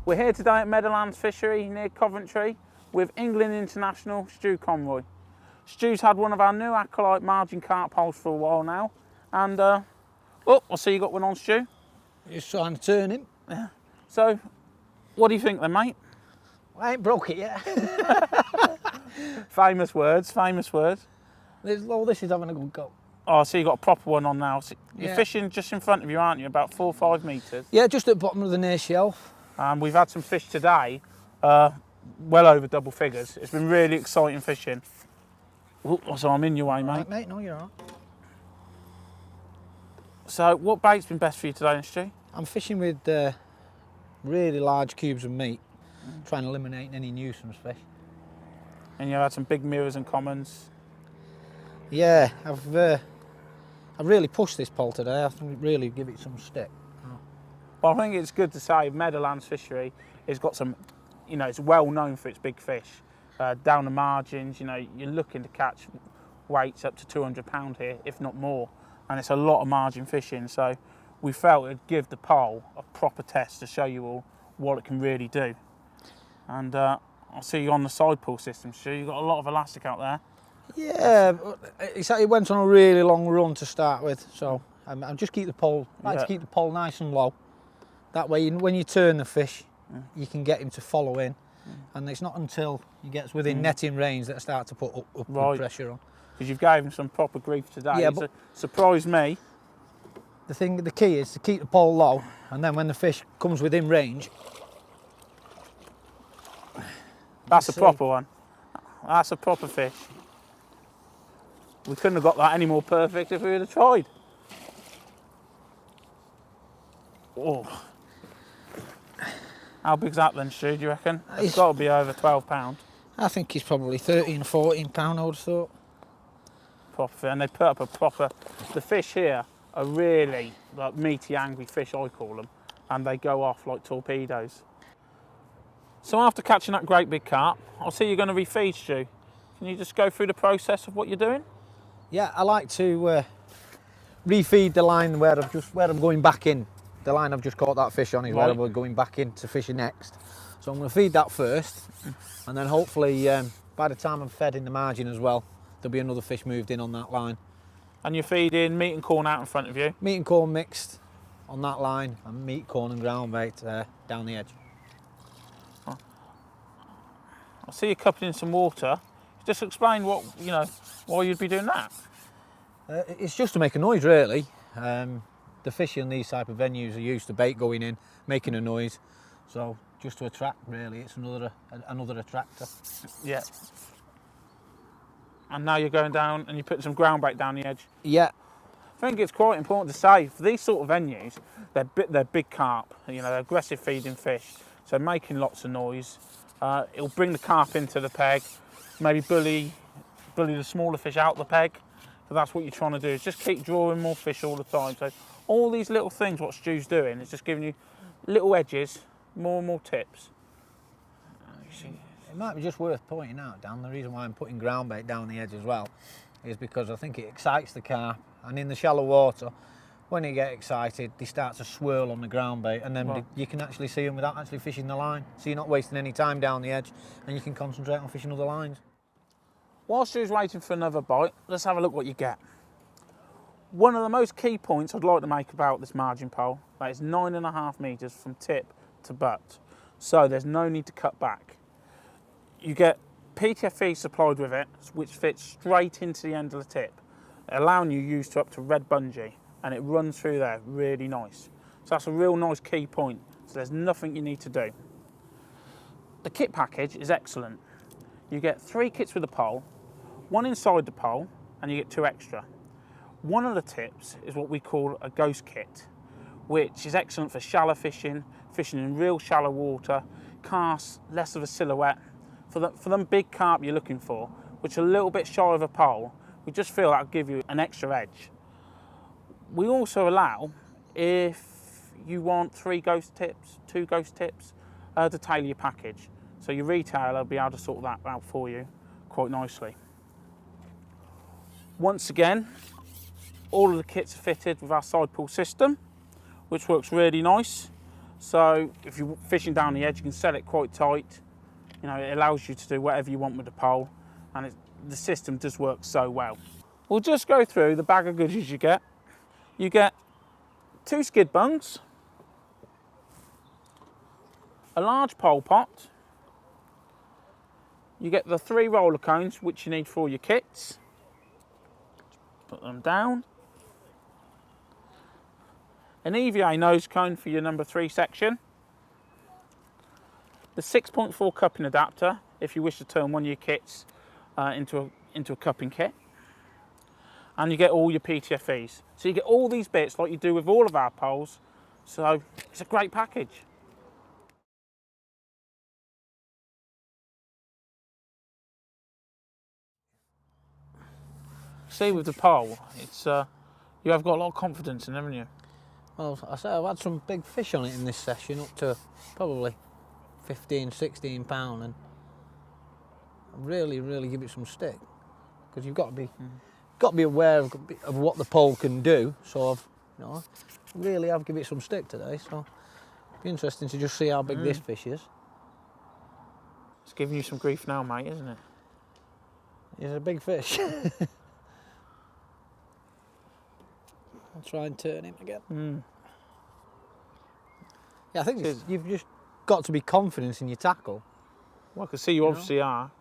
We're here today at Meadowlands Fishery near Coventry with England international Stu Conroy. Stu's had one of our new Acolyte Margin Carp holes for a while now, and oh, I see you got one on, Stu. Just trying to turn him. Yeah. So, what do you think then, mate? I ain't broke it yet. Famous words, famous words. Oh, this is having a good go. Oh, so you got a proper one on now. So you're Yeah. fishing just in front of you, aren't you? About 4 or 5 metres. Yeah, just at the bottom of the near shelf. We've had some fish today, well over double figures. It's been really exciting fishing. Oh, so I'm in your way, mate. Right, mate, no, you're all right. So what bait's been best for you today, Stu? I'm fishing with really large cubes of meat, trying to eliminate any nuisance fish. And you've had some big mirrors and commons. Yeah, I've really pushed this pole today. I think really give it some stick. Well, I think it's good to say Meadowlands Fishery has got some, you know, it's well known for its big fish. Down the margins, you know, you're looking to catch weights up to £200 here, if not more. And it's a lot of margin fishing, so we felt it'd give the pole a proper test to show you all what it can really do. And I see you on the side pull system, Stu. You've got a lot of elastic out there. Yeah, it went on a really long run to start with, so I'm just keep the pole. I like to keep the pole nice and low. That way, when you turn the fish, you can get him to follow in, and it's not until he gets within netting range that I start to put upward pressure on. Because you've gave him some proper grief today. Yeah, but surprised me. The key is to keep the pole low, and then when the fish comes within range, that's a proper one. That's a proper fish. We couldn't have got that any more perfect if we would have tried. Oh. How big's that then, Stu, do you reckon? It's got to be over £12. I think he's probably 13 or 14 pound, I would have thought. Proper fish, and they put up a proper... The fish here are really like meaty, angry fish, I call them, and they go off like torpedoes. So after catching that great big carp, I see you're going to refeed, Stu. Can you just go through the process of what you're doing? Yeah, I like to refeed the line where I'm going back in. The line I've just caught that fish on is where I'm going back in to fish next. So I'm going to feed that first, and then hopefully by the time I'm fed in the margin as well, there'll be another fish moved in on that line. And you're feeding meat and corn out in front of you? Meat and corn mixed on that line, and meat, corn and ground bait down the edge. I see you coupling some water. Just explain what, you know, why you'd be doing that. It's just to make a noise, really. The fish in these type of venues are used to bait going in, making a noise. So just to attract, really, it's another attractor. Yeah. And now you're going down and you're putting some ground bait down the edge. Yeah. I think it's quite important to say, for these sort of venues, they're big carp, you know, they're aggressive feeding fish, so making lots of noise. It'll bring the carp into the peg, maybe bully the smaller fish out the peg. So that's what you're trying to do, is just keep drawing more fish all the time. So all these little things what Stu's doing is just giving you little edges, more and more tips. It might be just worth pointing out, Dan, the reason why I'm putting ground bait down the edge as well is because I think it excites the carp, and in the shallow water, when they get excited, they start to swirl on the ground bait, and then you can actually see them without actually fishing the line. So you're not wasting any time down the edge, and you can concentrate on fishing other lines. While Stu's waiting for another bite, let's have a look what you get. One of the most key points I'd like to make about this margin pole, that is 9.5 metres from tip to butt. So there's no need to cut back. You get PTFE supplied with it, which fits straight into the end of the tip, allowing you use to up to red bungee, and it runs through there really nice. So that's a real nice key point. So there's nothing you need to do. The kit package is excellent. You get 3 kits with the pole, 1 inside the pole, and you get 2 extra. One of the tips is what we call a ghost kit, which is excellent for shallow fishing, fishing in real shallow water, casts less of a silhouette. For them big carp you're looking for, which are a little bit shy of a pole, we just feel that'll give you an extra edge. We also allow, if you want 3 ghost tips, 2 ghost tips, to tailor your package. So your retailer will be able to sort that out for you quite nicely. Once again, all of the kits are fitted with our side pull system, which works really nice. So if you're fishing down the edge, you can set it quite tight. You know, it allows you to do whatever you want with the pole, and the system does work so well. We'll just go through the bag of goodies you get. You get 2 skid bungs, a large pole pot, you get the 3 roller cones which you need for all your kits. Put them down. An EVA nose cone for your number 3 section. The 6.4 cupping adapter if you wish to turn one of your kits into a cupping kit. And you get all your PTFEs. So you get all these bits like you do with all of our poles. So it's a great package. See, with the pole, it's you have got a lot of confidence in, haven't you? Well, I say I've had some big fish on it in this session, up to probably 15, 16 pound, and really give it some stick, because you've got to be aware of what the pole can do. So I've really have given it some stick today. So it'll be interesting to just see how big this fish is. It's giving you some grief now, mate, isn't it? He's a big fish. I'll try and turn him again. Yeah, I think you've just got to be confident in your tackle. Well, I can see you obviously are.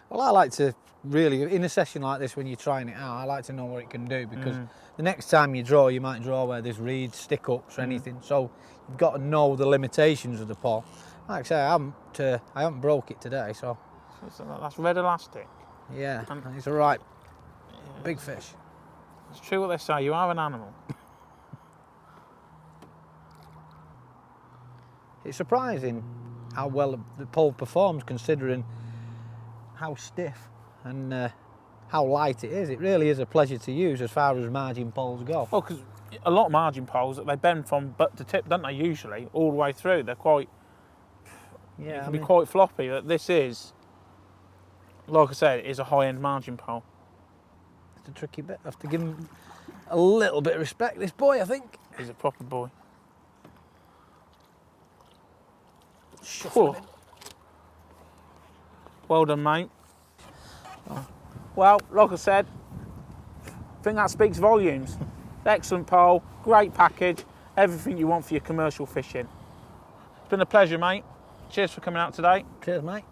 Well, I like to really, in a session like this when you're trying it out, I like to know what it can do, because the next time you draw, you might draw where there's reeds, stick-ups or anything. So you've got to know the limitations of the pole. Like I say, I haven't broke it today, so. That's red elastic. Yeah, it's all right. Big fish. It's true what they say, you are an animal. It's surprising how well the pole performs, considering how stiff and how light it is. It really is a pleasure to use as far as margin poles go. Well, because a lot of margin poles, they bend from butt to tip, don't they, usually, all the way through. They're quite, yeah, be quite floppy. This is, like I said, it is a high-end margin pole. It's a tricky bit. I have to give him a little bit of respect, this boy, I think. He's a proper boy. Shuffling. Well done, mate. Well, like I said, I think that speaks volumes. Excellent pole, great package, everything you want for your commercial fishing. It's been a pleasure, mate. Cheers for coming out today. Cheers, mate.